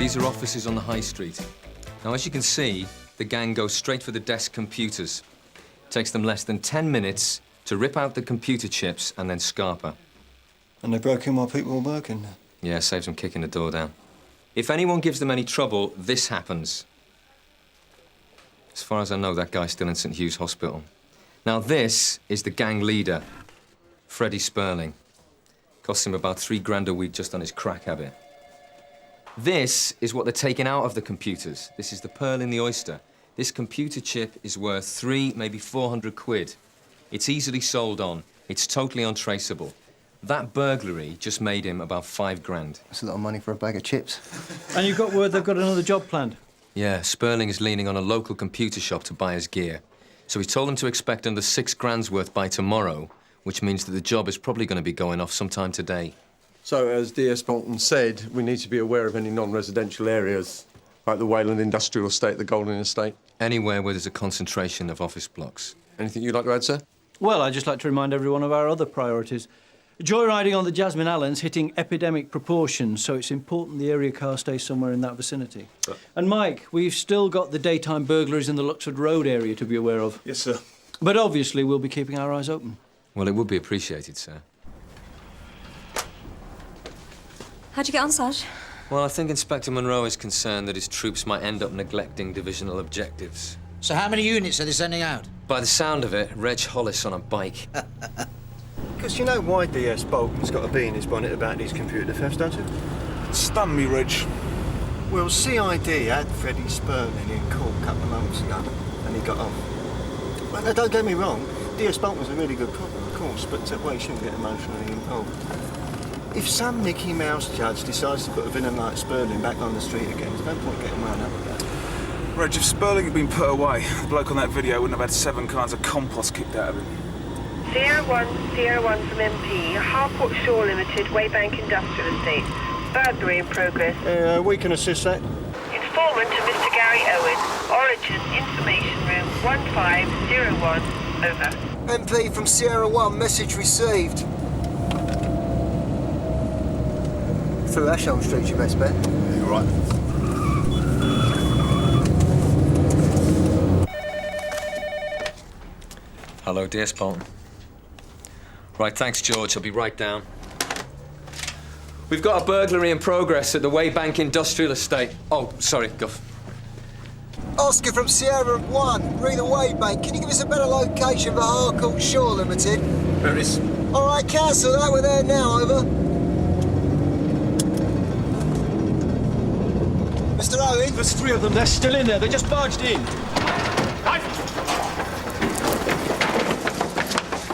these are offices on the High Street. Now, as you can see, the gang goes straight for the desk computers. It takes them less than 10 minutes to rip out the computer chips and then scarper. And they broke in while people were working? Yeah, saves them kicking the door down. If anyone gives them any trouble, this happens. As far as I know, that guy's still in St Hugh's Hospital. Now, this is the gang leader, Freddie Sperling. Costs him about $3 a week just on his crack habit. This is what they're taking out of the computers. This is the pearl in the oyster. This computer chip is worth 300, maybe 400 quid. It's easily sold on. It's totally untraceable. That burglary just made him about $5 That's a lot of money for a bag of chips. And you've got word they've got another job planned? Yeah, Sperling is leaning on a local computer shop to buy his gear. So he told them to expect under $6 worth by tomorrow, which means that the job is probably going to be going off sometime today. So, as DS Boulton said, we need to be aware of any non-residential areas, like the Wayland Industrial Estate, the Golden Estate. Anywhere where there's a concentration of office blocks. Anything you'd like to add, sir? Well, I'd just like to remind everyone of our other priorities. Joyriding on the Jasmine Allen's hitting epidemic proportions, so it's important the area car stays somewhere in that vicinity. And, Mike, we've still got the daytime burglaries in the Luxford Road area to be aware of. Yes, sir. But obviously, we'll be keeping our eyes open. Well, it would be appreciated, sir. How'd you get on, Sarge? Well, I think Inspector Monroe is concerned that his troops might end up neglecting divisional objectives. So how many units are they sending out? By the sound of it, Reg Hollis on a bike. Because you know why DS Bolton's got a bee in his bonnet about these computer thefts, don't you? Stun me, Reg. Well, CID had Freddie Sperling in court a couple of months ago, and he got off. Well, now, don't get me wrong, DS Bolton's a really good cop, of course, but well, he shouldn't get emotionally involved. If some Mickey Mouse judge decides to put a villain like Sperling back on the street again, there's no point getting wound up about it. Reg, if Sperling had been put away, the bloke on that video wouldn't have had 7 kinds of compost kicked out of him. Sierra 1 from MP, Harport Shore Limited, Waybank Industrial Estate. Burglary in progress. We can assist that. Informant to Mr. Gary Owen. Origin Information Room 1501. Over. MP from Sierra 1, message received. Through Ashholm Street, your best bet. You're right. Hello, DS Bolton. Right, thanks, George. I'll be right down. We've got a burglary in progress at the Waybank Industrial Estate. Oh, sorry, Guff. Oscar from Sierra 1, read the Waybank. Can you give us a better location for Harcourt Shore Limited? There it is. All right, cancel that. We're there now, over. Mr. Owen? There's 3 of them. They're still in there. They just barged in.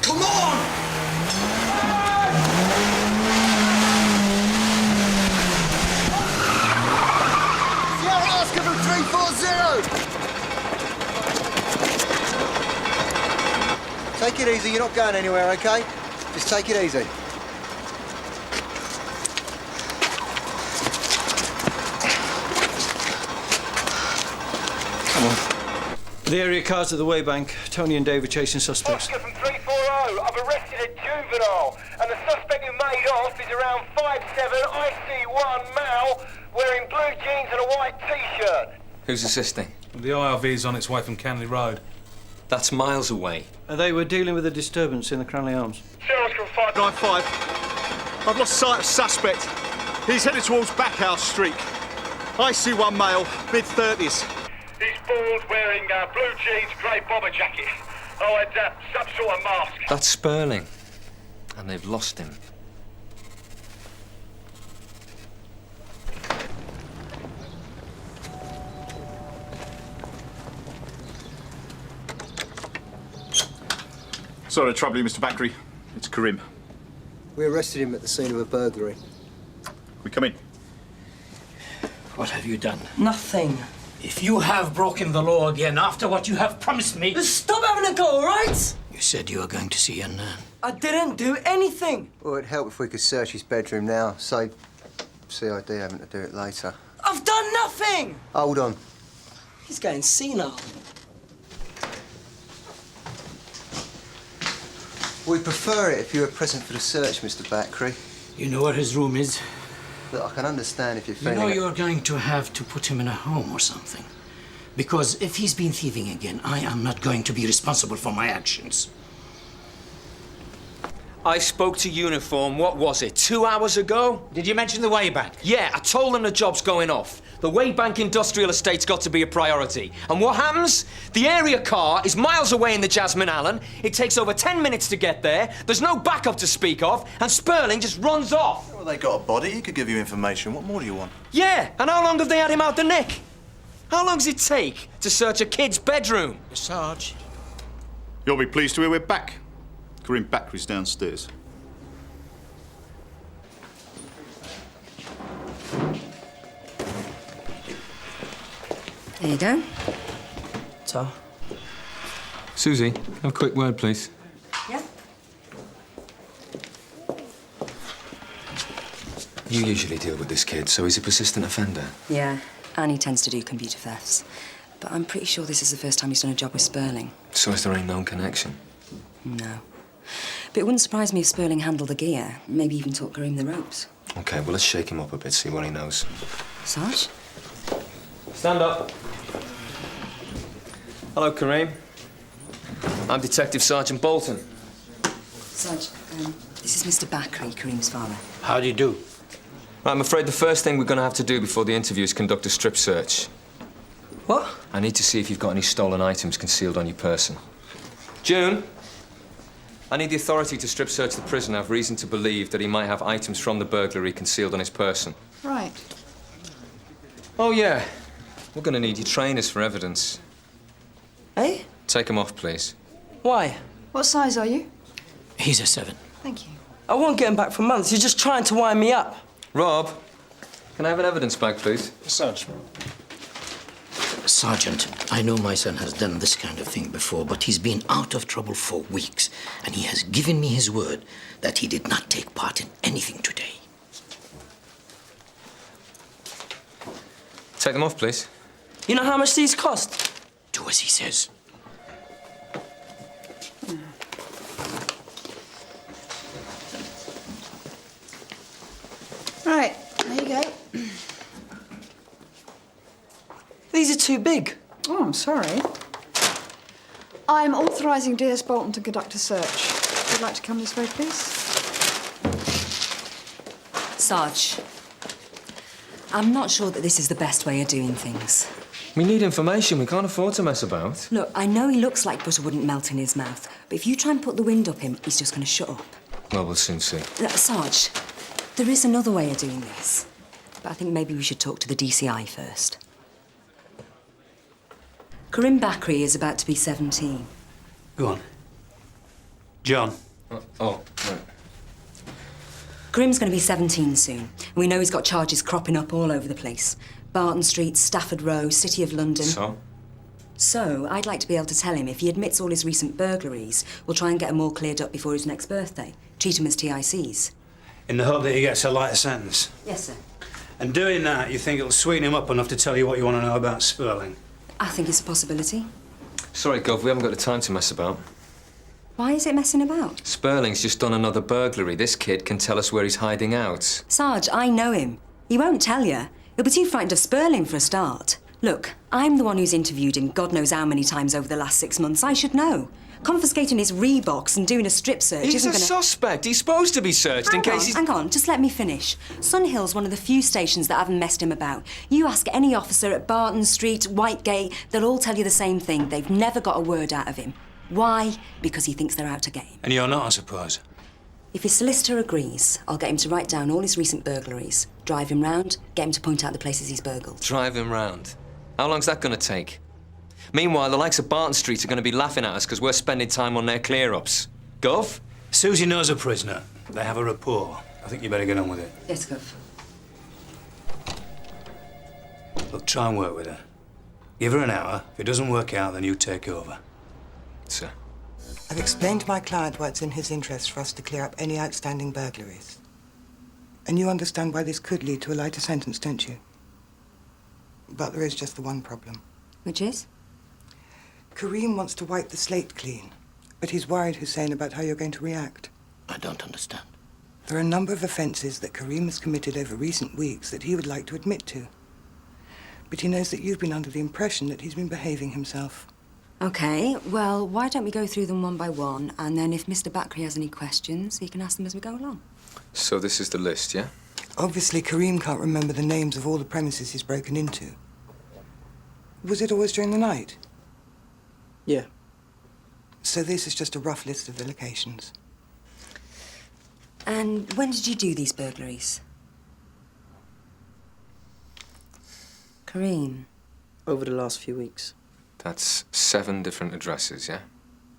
Come on! Sierra Oscar from 340! Take it easy. You're not going anywhere, OK? Just take it easy. The area cars at the Waybank. Tony and Dave are chasing suspects. Oscar from 340, I've arrested a juvenile, and the suspect who made off is around 5'7", IC1 male, wearing blue jeans and a white T-shirt. Who's assisting? The IRV's on its way from Canley Road. That's miles away. They were dealing with a disturbance in the Cranley Arms. Oscar from 595. I've lost sight of suspect. He's headed towards Backhouse Street. IC1 male, mid-30s. He's bald, wearing blue jeans, grey bomber jacket. Oh, and some sort of mask. That's Sperling. And they've lost him. Sorry to trouble you, Mr. Bakri. It's Karim. We arrested him at the scene of a burglary. We come in. What have you done? Nothing. If you have broken the law again after what you have promised me... Stop having a go, all right? You said you were going to see Nan. I didn't do anything. Well, it'd help if we could search his bedroom now, save CID having to do it later. I've done nothing! Hold on. He's going senile. We'd prefer it if you were present for the search, Mr. Bakri. You know where his room is? Look, I can understand if you're You feeling... know you're going to have to put him in a home or something. Because if he's been thieving again, I am not going to be responsible for my actions. I spoke to Uniform, what was it, 2 hours ago? Did you mention the Waybank? Yeah, I told them the job's going off. The Waybank Industrial Estate's got to be a priority. And what happens? The area car is miles away in the Jasmine Allen. It takes over 10 minutes to get there. There's no backup to speak of. And Sperling just runs off. Well, they got a body. He could give you information. What more do you want? Yeah, and how long have they had him out the neck? How long does it take to search a kid's bedroom? Sarge. You'll be pleased to hear we're back. Karim Bakri's downstairs. There you go. Ta. Suzi, have a quick word, please. Yeah? You usually deal with this kid, so he's a persistent offender. Yeah, and he tends to do computer thefts. But I'm pretty sure this is the first time he's done a job with Sperling. So is there ain't no connection? No. But it wouldn't surprise me if Sperling handled the gear. Maybe even taught Karim the ropes. OK, well, let's shake him up a bit, see what he knows. Sarge? Stand up. Hello, Karim. I'm Detective Sergeant Boulton. Sarge, this is Mr. Bakri, Karim's father. How do you do? Right, I'm afraid the first thing we're going to have to do before the interview is conduct a strip search. What? I need to see if you've got any stolen items concealed on your person. June, I need the authority to strip search the prisoner. I have reason to believe that he might have items from the burglary concealed on his person. Right. Oh, yeah. We're going to need your trainers for evidence. Eh? Take them off, please. Why? What size are you? He's a 7. Thank you. I won't get him back for months. You're just trying to wind me up. Rob, can I have an evidence bag, please? Sarge. Sergeant, I know my son has done this kind of thing before, but he's been out of trouble for weeks, and he has given me his word that he did not take part in anything today. Take them off, please. You know how much these cost? Do as he says. Right, there you go. These are too big. Oh, I'm sorry. I'm authorising DS Boulton to conduct a search. Would you like to come this way, please? Sarge, I'm not sure that this is the best way of doing things. We need information. We can't afford to mess about. Look, I know he looks like butter wouldn't melt in his mouth, but if you try and put the wind up him, he's just going to shut up. Well, we'll soon see. Sarge, there is another way of doing this, but I think maybe we should talk to the DCI first. Karim Bakri is about to be 17. Go on. John. Right. Karim's going to be 17 soon. We know he's got charges cropping up all over the place. Barton Street, Stafford Row, City of London. So, I'd like to be able to tell him if he admits all his recent burglaries, we'll try and get them all cleared up before his next birthday. Treat him as TICs. In the hope that he gets a lighter sentence? Yes, sir. And doing that, you think it'll sweeten him up enough to tell you what you want to know about Sperling? I think it's a possibility. Sorry, Gov, we haven't got the time to mess about. Why is it messing about? Sperling's just done another burglary. This kid can tell us where he's hiding out. Sarge, I know him. He won't tell you. He'll be too frightened of Sperling for a start. Look, I'm the one who's interviewed him God knows how many times over the last 6 months. I should know. Confiscating his Reeboks and doing a strip search He's isn't a gonna... suspect. He's supposed to be searched in case he's... Hang on, just let me finish. Sunhill's one of the few stations that haven't messed him about. You ask any officer at Barton Street, Whitegate, they'll all tell you the same thing. They've never got a word out of him. Why? Because he thinks they're out to get him. And you're not, I suppose? If his solicitor agrees, I'll get him to write down all his recent burglaries, drive him round, get him to point out the places he's burgled. Drive him round. How long's that going to take? Meanwhile, the likes of Barton Street are going to be laughing at us because we're spending time on their clear-ups. Gov? Suzi knows a prisoner. They have a rapport. I think you better get on with it. Yes, Gov. Look, try and work with her. Give her an hour. If it doesn't work out, then you take over. Sir. I've explained to my client why it's in his interest for us to clear up any outstanding burglaries. And you understand why this could lead to a lighter sentence, don't you? But there is just the one problem. Which is? Karim wants to wipe the slate clean, but he's worried, Hussein, about how you're going to react. I don't understand. There are a number of offences that Karim has committed over recent weeks that he would like to admit to. But he knows that you've been under the impression that he's been behaving himself. OK, well, why don't we go through them one by one, and then if Mr. Bakri has any questions, he can ask them as we go along. So this is the list, yeah? Obviously, Karim can't remember the names of all the premises he's broken into. Was it always during the night? Yeah. So this is just a rough list of the locations. And when did you do these burglaries? Karim? Over the last few weeks. That's 7 different addresses, yeah?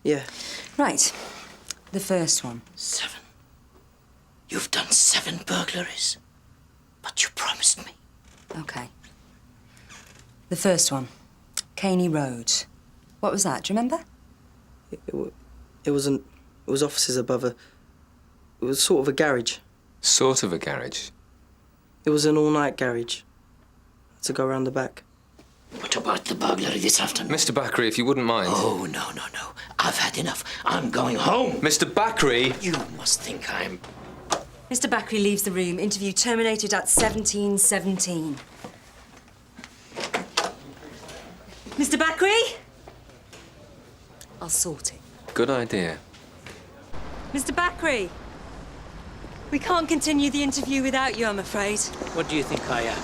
Yeah. Right. The first one. 7? You've done 7 burglaries? But you promised me. OK. The first one. Caney Road. What was that? Do you remember? It was offices above a... It was sort of a garage. Sort of a garage? It was an all-night garage. To go around the back. What about the burglary this afternoon? Mr. Bakri, if you wouldn't mind. Oh, no. I've had enough. I'm going home. Mr. Bakri! You must think I'm... Mr. Bakri leaves the room. Interview terminated at 17:17. Mr. Bakri? I'll sort it. Good idea. Mr. Bakri? We can't continue the interview without you, I'm afraid. What do you think I am?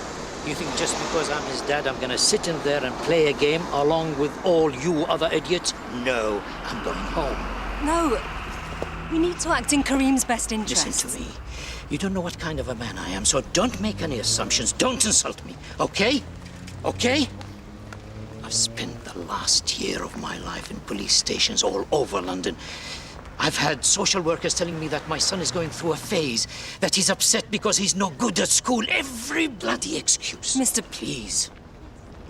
You think just because I'm his dad, I'm gonna sit in there and play a game along with all you other idiots? No, I'm going home. No. We need to act in Karim's best interest. Listen to me. You don't know what kind of a man I am, so don't make any assumptions. Don't insult me, okay? Okay? I've spent the last year of my life in police stations all over London. I've had social workers telling me that my son is going through a phase, that he's upset because he's no good at school. Every bloody excuse. Mr. Please.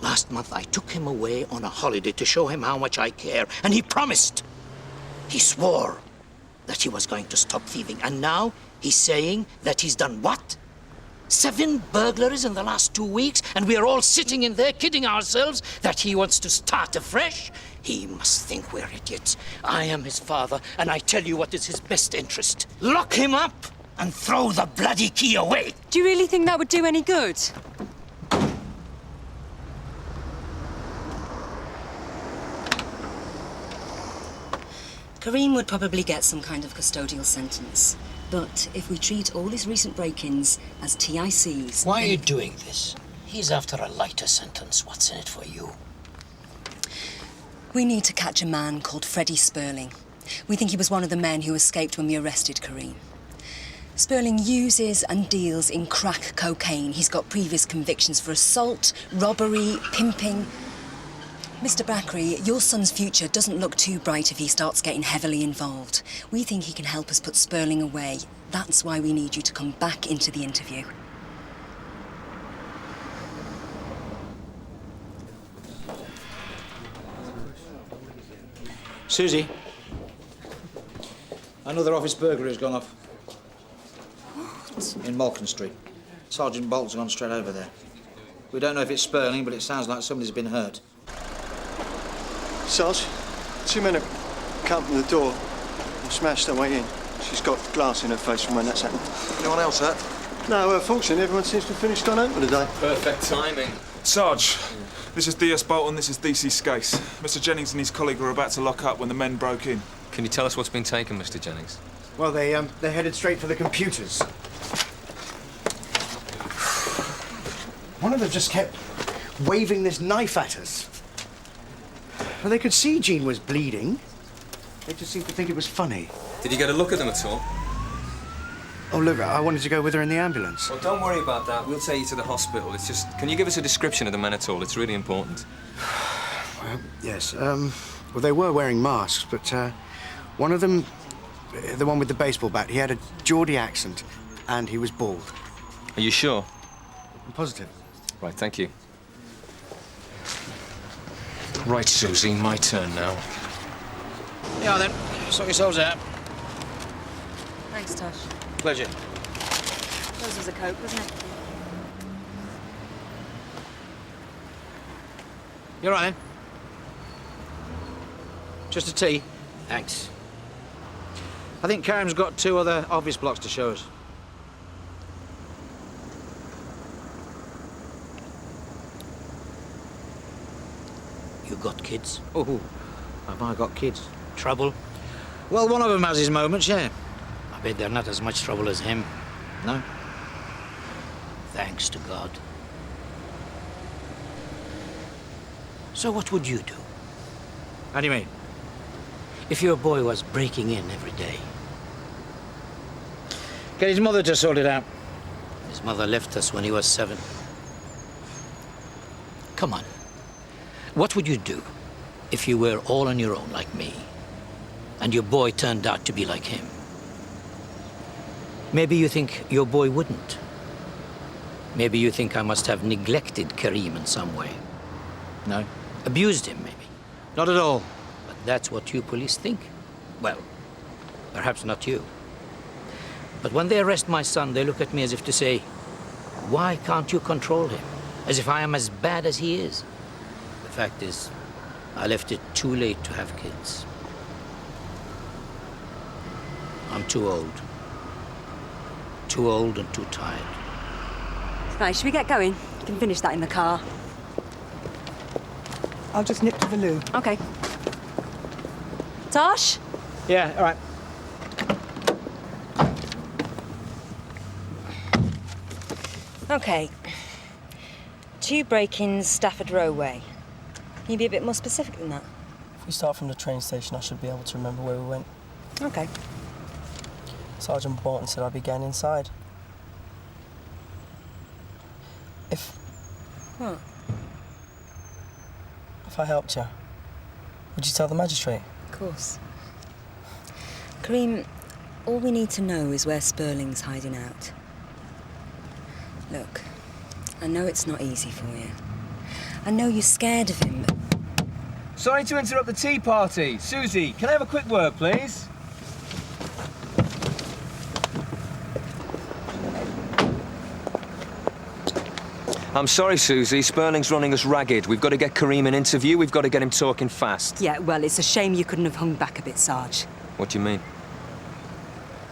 Last month, I took him away on a holiday to show him how much I care, and he promised. He swore that he was going to stop thieving, and now he's saying that he's done what? 7 burglaries in the last 2 weeks, and we're all sitting in there kidding ourselves that he wants to start afresh? He must think we're idiots. I am his father, and I tell you what is his best interest. Lock him up and throw the bloody key away. Do you really think that would do any good? Karim would probably get some kind of custodial sentence. But if we treat all his recent break-ins as TICs... Why are you doing this? He's after a lighter sentence. What's in it for you? We need to catch a man called Freddie Spurling. We think he was one of the men who escaped when we arrested Karim. Spurling uses and deals in crack cocaine. He's got previous convictions for assault, robbery, pimping. Mr. Bakri, your son's future doesn't look too bright if he starts getting heavily involved. We think he can help us put Spurling away. That's why we need you to come back into the interview. Suzi, another office burglary has gone off. What? In Malkin Street. Sergeant Boulter's gone straight over there. We don't know if it's Spurling, but it sounds like somebody's been hurt. Sarge, 2 men have come from the door and smashed their way in. She's got glass in her face from when that's happened. Anyone else hurt? No, fortunately, everyone seems to have finished gone home for the day. Perfect timing. Sarge, this is DS Boulton, this is DC Skase. Mr. Jennings and his colleague were about to lock up when the men broke in. Can you tell us what's been taken, Mr. Jennings? Well, they're headed straight for the computers. One of them just kept waving this knife at us. Well, they could see Jean was bleeding. They just seemed to think it was funny. Did you get a look at them at all? Oh, look, I wanted to go with her in the ambulance. Well, don't worry about that. We'll take you to the hospital. It's just... Can you give us a description of the men at all? It's really important. Well, yes. Well, they were wearing masks, but one of them, the one with the baseball bat, he had a Geordie accent, and he was bald. Are you sure? I'm positive. Right, thank you. Right, Suzi, my turn now. Yeah, then. Sort yourselves out. Thanks, Tosh. Pleasure. Yours was a Coke, wasn't it? You're right, then. Just a tea. Thanks. I think Karim's got 2 other office blocks to show us. kids? Oh, have I got kids? Trouble? Well, one of them has his moments, yeah. I bet they're not as much trouble as him. No? Thanks to God. So what would you do? How do you mean? If your boy was breaking in every day? Get his mother to sort it out. His mother left us when he was 7. Come on. What would you do if you were all on your own like me, and your boy turned out to be like him? Maybe you think your boy wouldn't. Maybe you think I must have neglected Kareem in some way. No. Abused him, maybe. Not at all. But that's what you police think. Well, perhaps not you. But when they arrest my son, they look at me as if to say, why can't you control him? As if I am as bad as he is. The fact is, I left it too late to have kids. I'm too old. Too old and too tired. Right, should we get going? You can finish that in the car. I'll just nip to the loo. OK. Tosh? Yeah, all right. OK. 2 break-ins Stafford Row way. Can you be a bit more specific than that? If we start from the train station, I should be able to remember where we went. OK. Sergeant Boulton said I'd be going inside. What? If I helped you, would you tell the magistrate? Of course. Kareem, all we need to know is where Sperling's hiding out. Look, I know it's not easy for you. I know you're scared of him. Sorry to interrupt the tea party. Suzi, can I have a quick word, please? I'm sorry, Suzi. Sperling's running us ragged. We've got to get Kareem an interview. We've got to get him talking fast. Yeah, well, it's a shame you couldn't have hung back a bit, Sarge. What do you mean?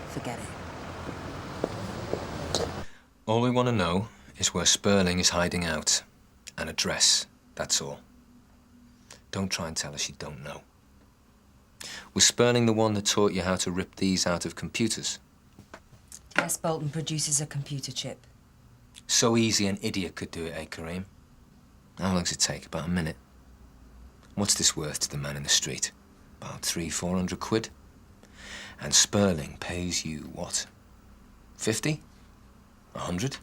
Forget it. All we want to know is where Sperling is hiding out. An address, that's all. Don't try and tell us you don't know. Was Sperling the one that taught you how to rip these out of computers? Yes, Boulton produces a computer chip. So easy an idiot could do it, eh, Kareem? How long does it take? About a minute. What's this worth to the man in the street? About 300-400 quid? And Sperling pays you, what? 50? 100?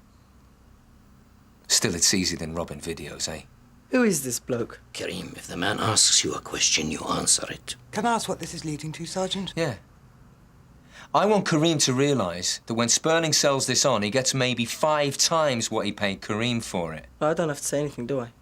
Still, it's easier than robbing videos, eh? Who is this bloke? Kareem, if the man asks you a question, you answer it. Can I ask what this is leading to, Sergeant? Yeah. I want Kareem to realise that when Sperling sells this on, he gets maybe 5 times what he paid Kareem for it. I don't have to say anything, do I?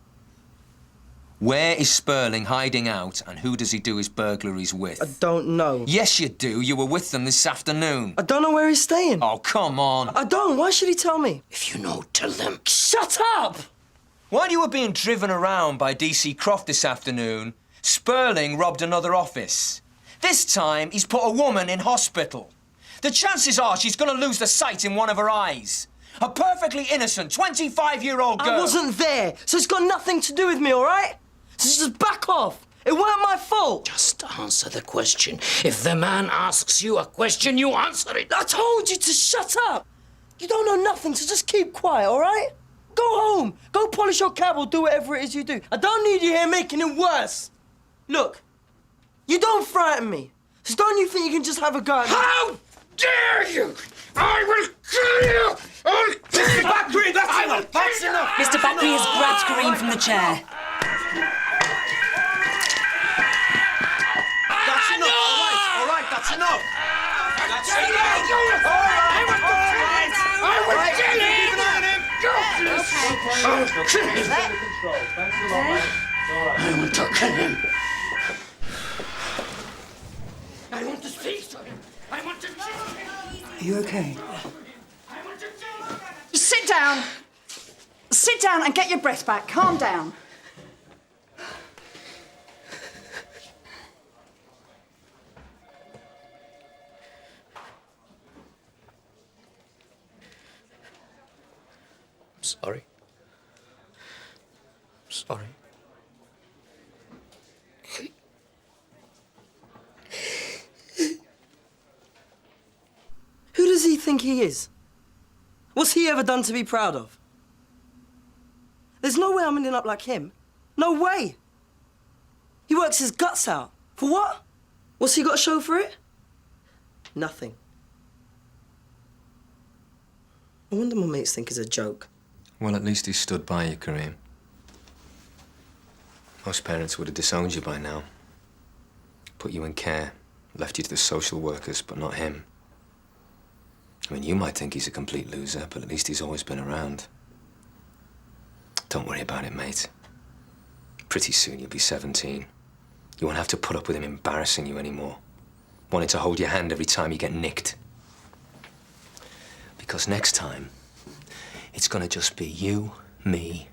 Where is Sperling hiding out, and who does he do his burglaries with? I don't know. Yes, you do. You were with them this afternoon. I don't know where he's staying. Oh, come on. I don't. Why should he tell me? If you know, tell them. Shut up! While you were being driven around by DC Croft this afternoon, Sperling robbed another office. This time, he's put a woman in hospital. The chances are she's going to lose the sight in one of her eyes. A perfectly innocent 25-year-old girl. I wasn't there, so it's got nothing to do with me, all right? So just back off. It weren't my fault. Just answer the question. If the man asks you a question, you answer it. I told you to shut up. You don't know nothing, so just keep quiet, all right? Go home. Go polish your cab or do whatever it is you do. I don't need you here making it worse. Look, you don't frighten me. So don't you think you can just have a go at me? How dare you! I will kill you! I'll kill you! Bakri, that's enough! That's enough! Mr. Bakri has grabbed Kareem from the chair. That's enough! All right, that's enough! That's enough! I will kill him! I'll kill him! I want to kill him! I want to speak to him! I want to kill him! Are you okay? Just sit down. Sit down and get your breath back. Calm down. Sorry. Sorry. does he think he is? What's he ever done to be proud of? There's no way I'm ending up like him. No way. He works his guts out. For what? What's he got to show for it? Nothing. I wonder my mates think it's a joke. Well, at least he stood by you, Kareem. Most parents would have disowned you by now. Put you in care, left you to the social workers, but not him. I mean, you might think he's a complete loser, but at least he's always been around. Don't worry about it, mate. Pretty soon you'll be 17. You won't have to put up with him embarrassing you anymore. Wanting to hold your hand every time you get nicked. Because next time, it's gonna just be you, me,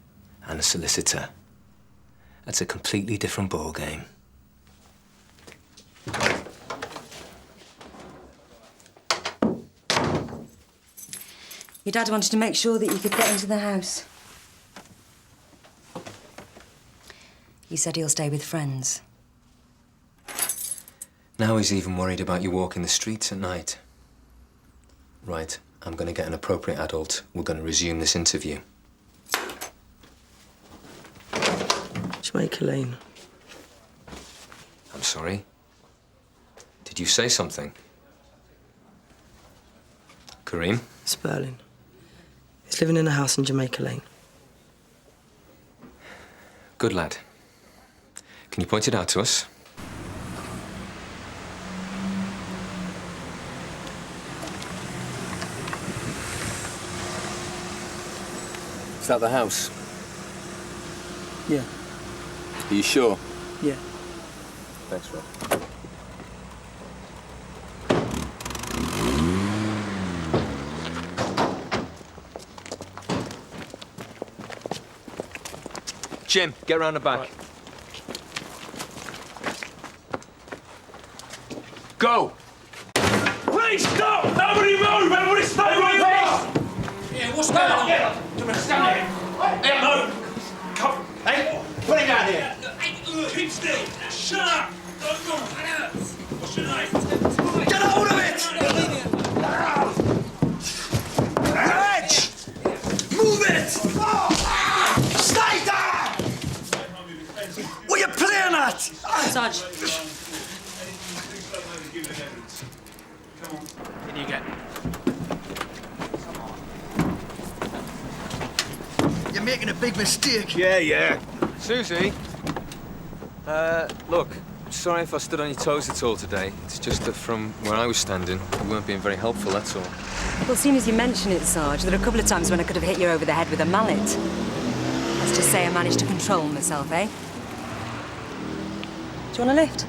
and a solicitor. That's a completely different ballgame. Your dad wanted to make sure that you could get into the house. He said he'll stay with friends. Now he's even worried about you walking the streets at night. Right, I'm going to get an appropriate adult. We're going to resume this interview. Jamaica Lane. I'm sorry. Did you say something? Kareem? Sperling. He's living in a house in Jamaica Lane. Good lad. Can you point it out to us? Is that the house? Yeah. Are you sure? Yeah. Thanks, Rob. Jim, get round the back. Right. Go! Please, stop! Nobody move! Everybody stay where you are! Yeah, what's going on? Get up! Stand here! Hey, move! Come! Hey, put him down here! Keep still! Shut up! Don't move! What's your name? Get hold of it! Edge! Move it! Stay there! What are you playing at? Sarge. In you get. You're making a big mistake. Yeah. Suzi? Look, sorry if I stood on your toes at all today. It's just that from where I was standing, you weren't being very helpful, that's all. Well, seeing as you mention it, Sarge, there are a couple of times when I could have hit you over the head with a mallet. Let's just say I managed to control myself, eh? Do you want a lift?